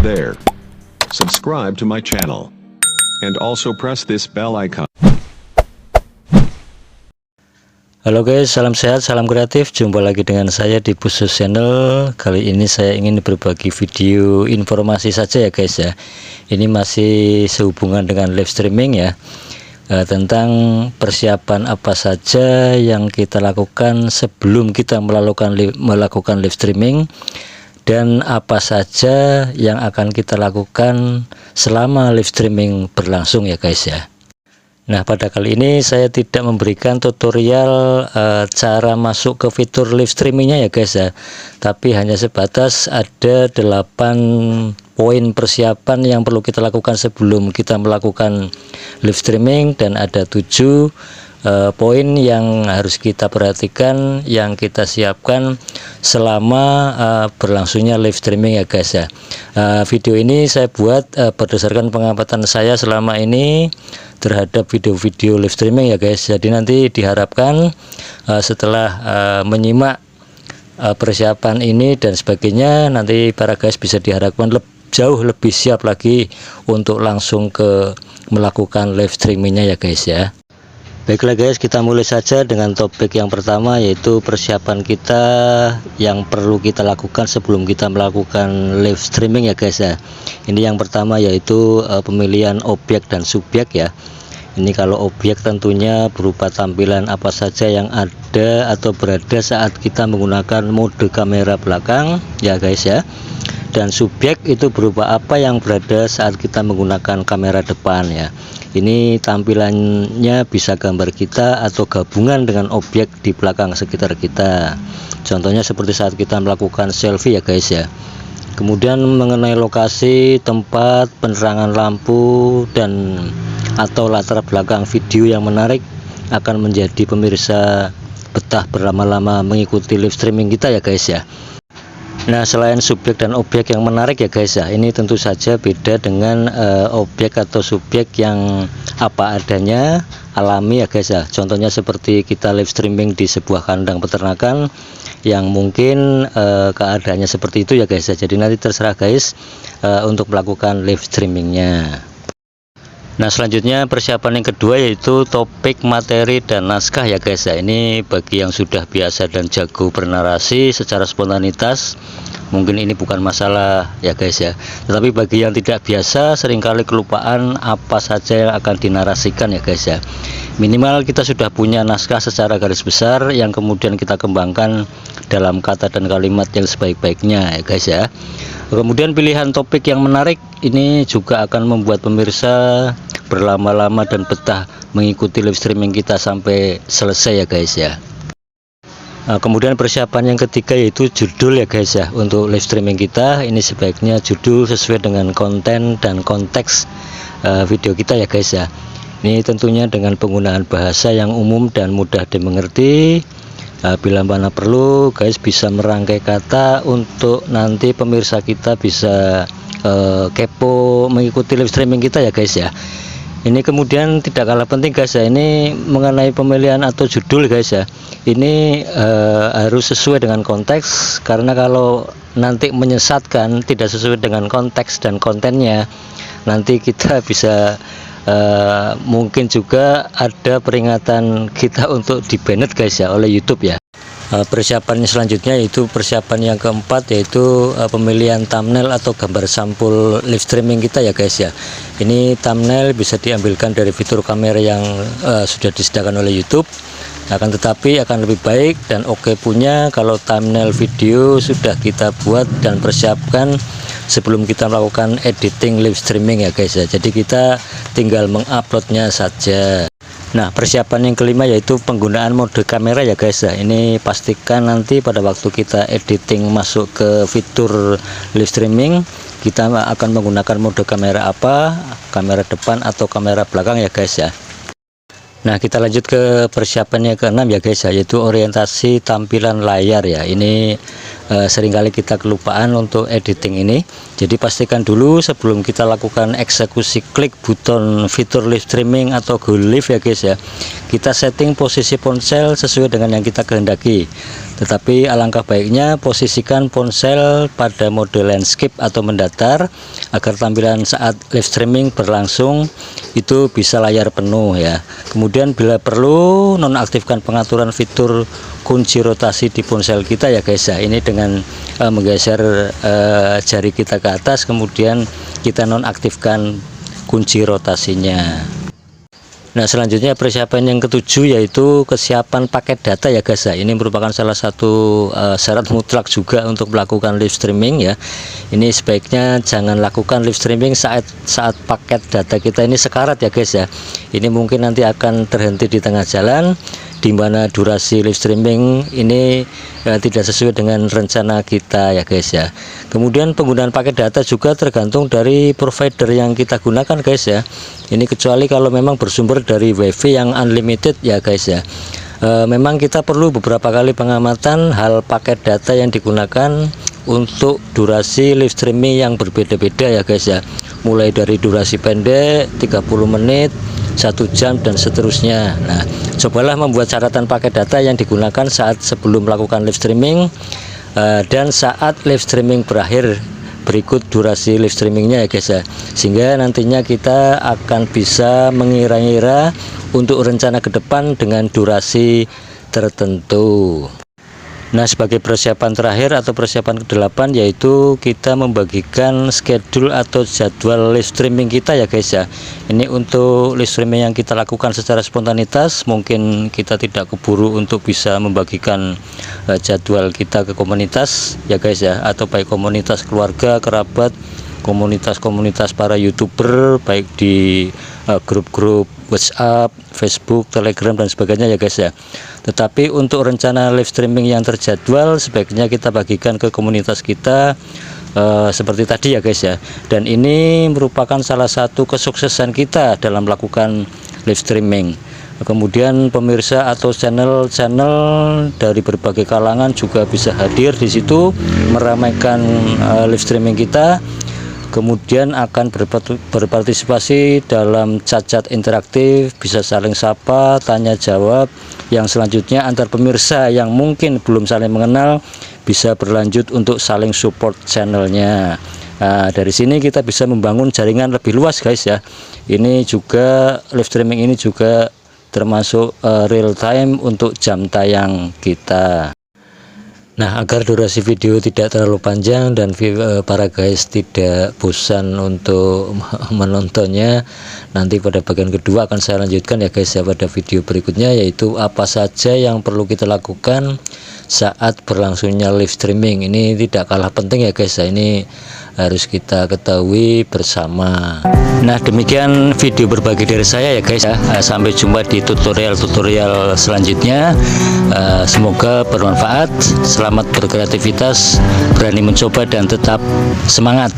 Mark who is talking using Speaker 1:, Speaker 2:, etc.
Speaker 1: Hey there. Subscribe to my channel. And also press this bell icon.
Speaker 2: Halo guys, salam sehat, salam kreatif. Jumpa lagi dengan saya di Pusus Channel. Kali ini saya ingin berbagi video informasi saja ya guys ya. Ini masih sehubungan dengan live streaming ya. Tentang persiapan apa saja yang kita lakukan sebelum kita melakukan live streaming, dan apa saja yang akan kita lakukan selama live streaming berlangsung ya guys ya. Nah, pada kali ini saya tidak memberikan tutorial cara masuk ke fitur live streamingnya ya guys ya, tapi hanya sebatas ada 8 poin persiapan yang perlu kita lakukan sebelum kita melakukan live streaming, dan ada 7 poin yang harus kita perhatikan, yang kita siapkan selama berlangsungnya live streaming ya guys ya. Video ini saya buat berdasarkan pengamatan saya selama ini terhadap video-video live streaming ya guys. Jadi nanti diharapkan setelah menyimak persiapan ini dan sebagainya, nanti para guys bisa diharapkan jauh lebih siap lagi untuk langsung ke melakukan live streamingnya ya guys ya. Baiklah guys, kita mulai saja dengan topik yang pertama, yaitu persiapan kita yang perlu kita lakukan sebelum kita melakukan live streaming ya guys ya. Ini yang pertama yaitu pemilihan objek dan subjek ya. Ini kalau objek tentunya berupa tampilan apa saja yang ada atau berada saat kita menggunakan mode kamera belakang ya guys ya. Dan subjek itu berupa apa yang berada saat kita menggunakan kamera depan ya. Ini tampilannya bisa gambar kita atau gabungan dengan objek di belakang sekitar kita. Contohnya seperti saat kita melakukan selfie ya guys ya. Kemudian mengenai lokasi, tempat, penerangan lampu, dan atau latar belakang video yang menarik akan menjadi pemirsa betah berlama-lama mengikuti live streaming kita ya guys ya. Nah, selain subjek dan objek yang menarik ya guys ya, ini tentu saja beda dengan objek atau subjek yang apa adanya, alami ya guys ya. Contohnya seperti kita live streaming di sebuah kandang peternakan yang mungkin keadaannya seperti itu ya guys ya. Jadi nanti terserah guys untuk melakukan live streamingnya. Nah, selanjutnya persiapan yang kedua yaitu topik, materi, dan naskah ya guys ya. Ini bagi yang sudah biasa dan jago bernarasi secara spontanitas, mungkin ini bukan masalah ya guys ya. Tetapi bagi yang tidak biasa, seringkali kelupaan apa saja yang akan dinarasikan ya guys ya. Minimal kita sudah punya naskah secara garis besar yang kemudian kita kembangkan dalam kata dan kalimat yang sebaik-baiknya ya guys ya. Kemudian pilihan topik yang menarik ini juga akan membuat pemirsa berlama-lama dan betah mengikuti live streaming kita sampai selesai ya guys ya. Kemudian persiapan yang ketiga yaitu judul ya guys ya. Untuk live streaming kita ini sebaiknya judul sesuai dengan konten dan konteks video kita ya guys ya. Ini tentunya dengan penggunaan bahasa yang umum dan mudah dimengerti. Bila mana perlu guys bisa merangkai kata untuk nanti pemirsa kita bisa kepo mengikuti live streaming kita ya guys ya. Ini kemudian tidak kalah penting guys ya, ini mengenai pemilihan atau judul guys ya. Ini harus sesuai dengan konteks, karena kalau nanti menyesatkan tidak sesuai dengan konteks dan kontennya, nanti kita bisa mungkin juga ada peringatan kita untuk di-banned guys ya oleh YouTube ya. Persiapan selanjutnya yaitu persiapan yang keempat, yaitu pemilihan thumbnail atau gambar sampul live streaming kita ya guys ya. Ini thumbnail bisa diambilkan dari fitur kamera yang sudah disediakan oleh YouTube. Akan tetapi akan lebih baik dan oke punya kalau thumbnail video sudah kita buat dan persiapkan sebelum kita melakukan editing live streaming ya guys ya. Jadi kita tinggal menguploadnya saja. Nah, persiapan yang kelima yaitu penggunaan mode kamera ya guys ya. Ini pastikan nanti pada waktu kita editing masuk ke fitur live streaming, kita akan menggunakan mode kamera apa, kamera depan atau kamera belakang ya guys ya. Nah, kita lanjut ke persiapan yang keenam ya guys ya, yaitu orientasi tampilan layar ya. Ini seringkali kita kelupaan untuk editing ini. Jadi pastikan dulu sebelum kita lakukan eksekusi klik button fitur live streaming atau go live ya guys ya, kita setting posisi ponsel sesuai dengan yang kita kehendaki. Tetapi alangkah baiknya posisikan ponsel pada mode landscape atau mendatar agar tampilan saat live streaming berlangsung itu bisa layar penuh ya. Kemudian bila perlu nonaktifkan pengaturan fitur kunci rotasi di ponsel kita ya guys ya. Ini dengan menggeser jari kita ke atas, kemudian kita nonaktifkan kunci rotasinya. Nah, selanjutnya persiapan yang ketujuh yaitu kesiapan paket data ya guys ya. Ini merupakan salah satu syarat mutlak juga untuk melakukan live streaming ya. Ini sebaiknya jangan lakukan live streaming saat paket data kita ini sekarat ya guys ya. Ini mungkin nanti akan terhenti di tengah jalan, di mana durasi live streaming ini tidak sesuai dengan rencana kita ya guys ya. Kemudian penggunaan paket data juga tergantung dari provider yang kita gunakan guys ya. Ini kecuali kalau memang bersumber dari WiFi yang unlimited ya guys ya. Memang kita perlu beberapa kali pengamatan hal paket data yang digunakan untuk durasi live streaming yang berbeda-beda ya guys ya. Mulai dari durasi pendek 30 menit, 1 jam dan seterusnya. Nah, cobalah membuat catatan paket data yang digunakan saat sebelum melakukan live streaming dan saat live streaming berakhir berikut durasi live streamingnya ya guys ya, sehingga nantinya kita akan bisa mengira-ngira untuk rencana ke depan dengan durasi tertentu. Nah, sebagai persiapan terakhir atau persiapan ke-8 yaitu kita membagikan schedule atau jadwal live streaming kita ya guys ya. Ini untuk live streaming yang kita lakukan secara spontanitas, mungkin kita tidak keburu untuk bisa membagikan jadwal kita ke komunitas ya guys ya, atau baik komunitas keluarga, kerabat, komunitas-komunitas para YouTuber baik di grup-grup WhatsApp, Facebook, Telegram dan sebagainya ya guys ya. Tetapi untuk rencana live streaming yang terjadwal sebaiknya kita bagikan ke komunitas kita seperti tadi ya guys ya. Dan ini merupakan salah satu kesuksesan kita dalam melakukan live streaming. Kemudian pemirsa atau channel-channel dari berbagai kalangan juga bisa hadir di situ meramaikan live streaming kita. Kemudian akan berpartisipasi dalam chat-chat interaktif, bisa saling sapa, tanya jawab, yang selanjutnya antar pemirsa yang mungkin belum saling mengenal bisa berlanjut untuk saling support channelnya. Nah, dari sini kita bisa membangun jaringan lebih luas guys ya. Ini juga live streaming ini juga termasuk real time untuk jam tayang kita. Nah, agar durasi video tidak terlalu panjang dan para guys tidak bosan untuk menontonnya, nanti pada bagian kedua akan saya lanjutkan ya guys ya pada video berikutnya, yaitu apa saja yang perlu kita lakukan saat berlangsungnya live streaming. Ini tidak kalah penting ya guys ya, ini harus kita ketahui bersama. Nah, demikian video berbagi dari saya ya guys ya. Sampai jumpa di tutorial selanjutnya. Semoga bermanfaat. Selamat berkreativitas, berani mencoba dan tetap semangat.